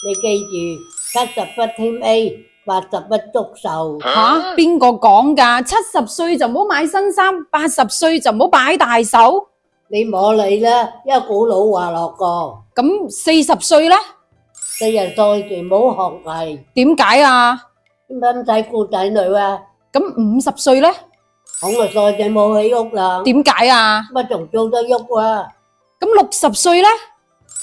你記住70不添 A，80不祝壽。吓，邊個講㗎？70歲就唔好買新衫，80歲就唔好擺大手。你摸你啦，一股老話落過。咁40歲呢40歲就唔好學藝。點解啊？點解唔使顧仔女啊？咁50歲呢50歲就冇起屋啦。點解啊？乜仲租得喐啊？咁60歲呢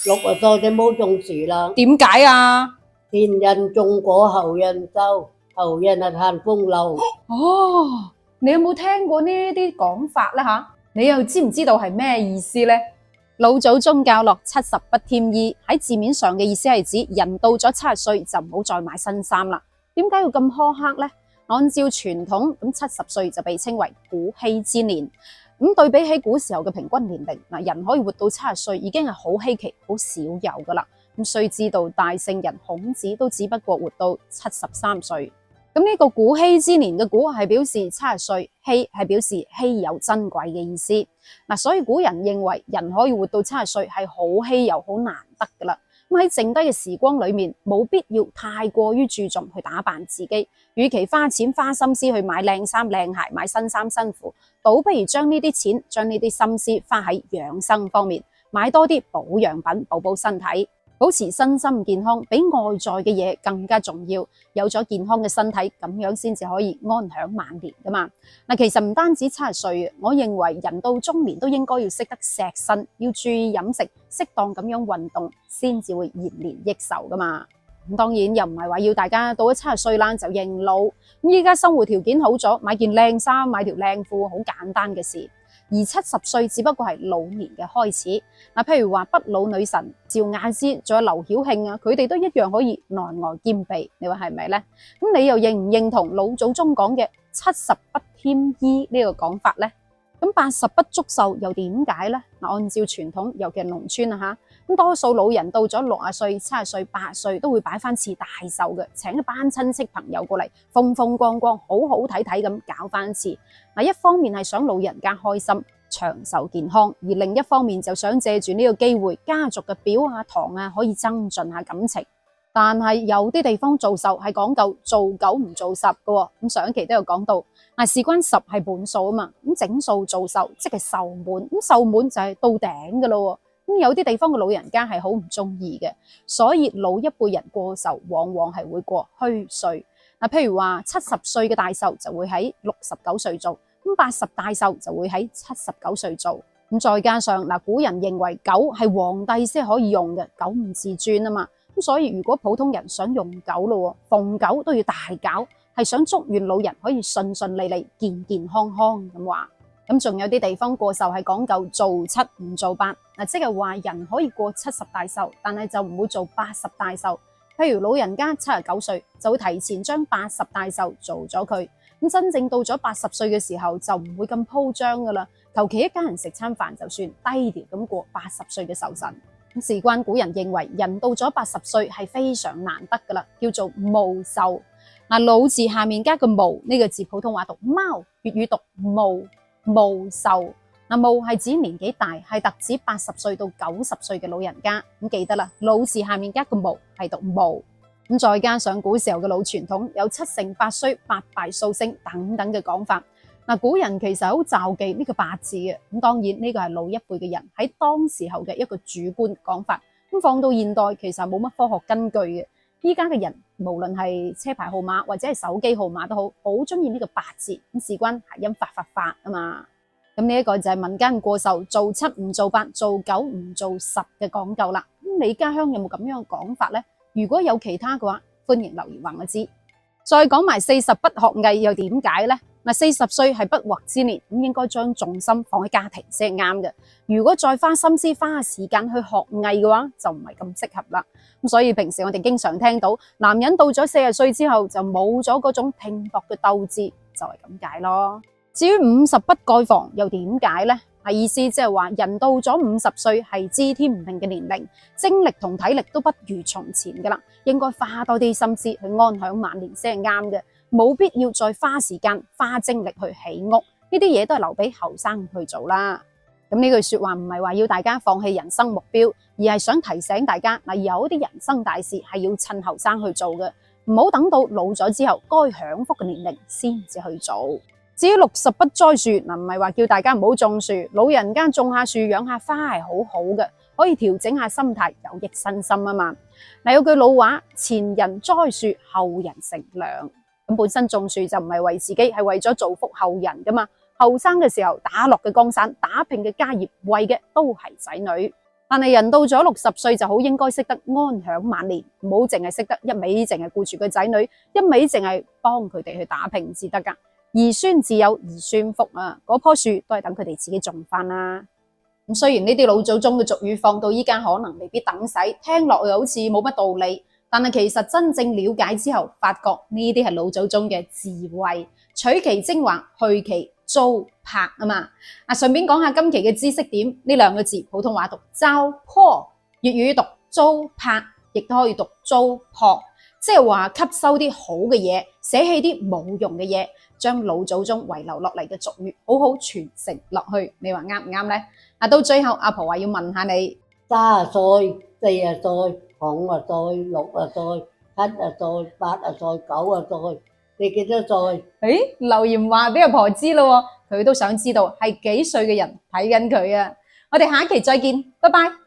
60歲就冇種樹啦。點解啊？前人種果，後人收，後人係嘆風流。哦，你有冇聽過呢啲講法呢吓？你又知唔知道係咩意思呢？老祖宗教落70不添衣，喺字面上嘅意思係指人到咗70歲就唔好再買新衫啦。點解要咁苛刻呢？按照傳統，咁70歲就被稱為古稀之年。咁對比起古時候嘅平均年齡，嗱，人可以活到70歲已經係好稀奇、好少有噶啦。咁須知道大聖人孔子都只不過活到73歲。咁呢個古稀之年嘅古係表示70歲，稀係表示稀有珍貴嘅意思。嗱，所以古人認為人可以活到70歲係好稀有、好難得噶啦。咁喺剩低嘅時光裏面，冇必要太過於注重去打扮自己。與其花錢花心思去買靚衫靚鞋、買新衫新褲，倒不如將呢啲錢、將呢啲心思花喺養生方面，買多啲保養品，補補身體。保持身心健康比外在嘅嘢更加重要，有咗健康嘅身體，咁樣先至可以安享晚年噶嘛。嗱，其實唔單止70歲，我認為人到中年都應該要識得錫身，要注意飲食，適當咁樣運動，先至會延年益壽噶嘛。咁當然又唔係話要大家到咗70歲啦就認老，咁依家生活條件好咗，買件靚衫、買條靚褲好簡單嘅事。而70歲只不過係老年嘅開始。嗱，譬如話不老女神趙雅芝，仲有劉曉慶啊，佢哋都一樣可以內外兼備。你話係咪呢？咁你又認唔認同老祖宗講嘅70不添衣呢個講法呢？咁80不祝壽又點解呢？嗱，按照傳統，尤其係農村啊吓，咁多數老人到咗60歲、70歲、80歲都會擺翻次大壽嘅，請一班親戚朋友過嚟，風風光光、好好睇睇咁搞翻次。嗱，一方面係想老人家開心、長壽健康，而另一方面就想借住呢個機會，家族嘅表啊、堂啊可以增進下感情。但係有啲地方做壽係講究做九唔做十嘅喎，咁上一期都有講到，嗱，事關十係本數啊嘛，咁整數做壽即係壽滿，咁壽滿就係到頂嘅咯喎，咁有啲地方嘅老人家係好唔中意嘅，所以老一輩人過壽往往係會過虛歲。嗱，譬如話70歲嘅大壽就會喺69歲做，咁80大壽就會喺79歲做，咁再加上嗱，古人認為狗係皇帝先可以用嘅，狗唔自尊啊嘛。咁所以如果普通人想用狗咯，逢狗都要大搞，係想祝願老人可以順順利利、健健康康咁話。咁仲有啲地方過壽係講究做7唔做8，嗱，即係話人可以過70大壽，但係就唔會做80大壽。譬如老人家79歲，就會提前將80大壽做咗佢。咁真正到咗80歲嘅時候，就唔會咁鋪張噶啦，求其一家人食餐飯就算，低調咁過80歲嘅壽辰。事關古人認為人到咗80歲係非常難得噶啦，叫做無壽。嗱，老字下面加個無呢個字，普通話讀貓，粵語讀無，無壽。嗱，無係指年紀大，係特指80歲到90歲嘅老人家。咁記得啦，老字下面加個無係讀無。咁再加上古時候嘅老傳統，有7乘8衰、8敗數星等等嘅講法。嗱，古人其實好罩忌呢個八字嘅，咁當然呢個係老一輩嘅人喺當時候嘅一個主觀講法，咁放到現代其實冇乜科學根據嘅。依家嘅人無論係車牌號碼或者係手機號碼都好，好中意呢個八字，咁事關諧音發啊嘛。咁呢一個就係民間過壽做7唔做8，做9唔做10嘅講究啦。咁你家鄉有冇咁樣嘅講法呢？如果有其他嘅話，歡迎留言話我知。再講埋40不學藝又點解呢？嗱，40歲係不惑之年，咁應該將重心放喺家庭先係啱嘅。如果再花心思花時間去學藝嘅話，就唔係咁適合啦。咁所以平時我哋經常聽到男人到咗40歲之後就冇咗嗰種拼搏嘅鬥志，就係咁解咯。至於50不蓋房又點解呢？係意思即係話人到咗50歲係知天唔命嘅年齡，精力同體力都不如從前噶啦，應該花多啲心思去安享晚年先係啱嘅。冇必要再花時間花精力去起屋，呢啲嘢都係留俾後生去做啦。咁呢句說話唔係話要大家放棄人生目標，而係想提醒大家嗱，有啲人生大事係要趁後生去做嘅，唔好等到老咗之後該享福嘅年齡先至去做。至於60不栽樹嗱，唔係話叫大家唔好種樹，老人家種下樹養下花係好好嘅，可以調整下心態，有益身心啊嘛。嗱，有句老話，前人栽樹，後人乘涼。咁本身種樹就唔係為自己，係為咗造福後人噶嘛。後生嘅時候打落嘅江山，打拼嘅家業，為嘅都係仔女。但係人到咗60歲就好應該識得安享晚年，唔好淨係識得一味淨係顧住個仔女，一味淨係幫佢哋去打拼至得噶。兒孫自有兒孫福啊！嗰棵樹都係等佢哋自己種翻啦。咁雖然呢啲老祖宗嘅俗語放到依家可能未必等使，聽落又好似冇乜道理，但係其實真正了解之後，發覺呢啲係老祖宗嘅智慧，取其精華，去其糟粕啊嘛。順便講下今期嘅知識點，呢兩個字普通話讀糟粕，粵語讀糟粕，亦都可以讀糟粕，即係話吸收啲好嘅嘢，捨棄啲冇用嘅嘢，將老祖宗遺留落嚟嘅俗語好好傳承落去。你話啱唔啱呢？到最後阿婆話要問下你，30歲、40歲、50歲、60歲、70歲、80歲、90歲，你幾多歲？留言話俾阿婆知咯，佢都想知道係幾歲嘅人睇緊佢啊！我哋下一期再見，拜拜。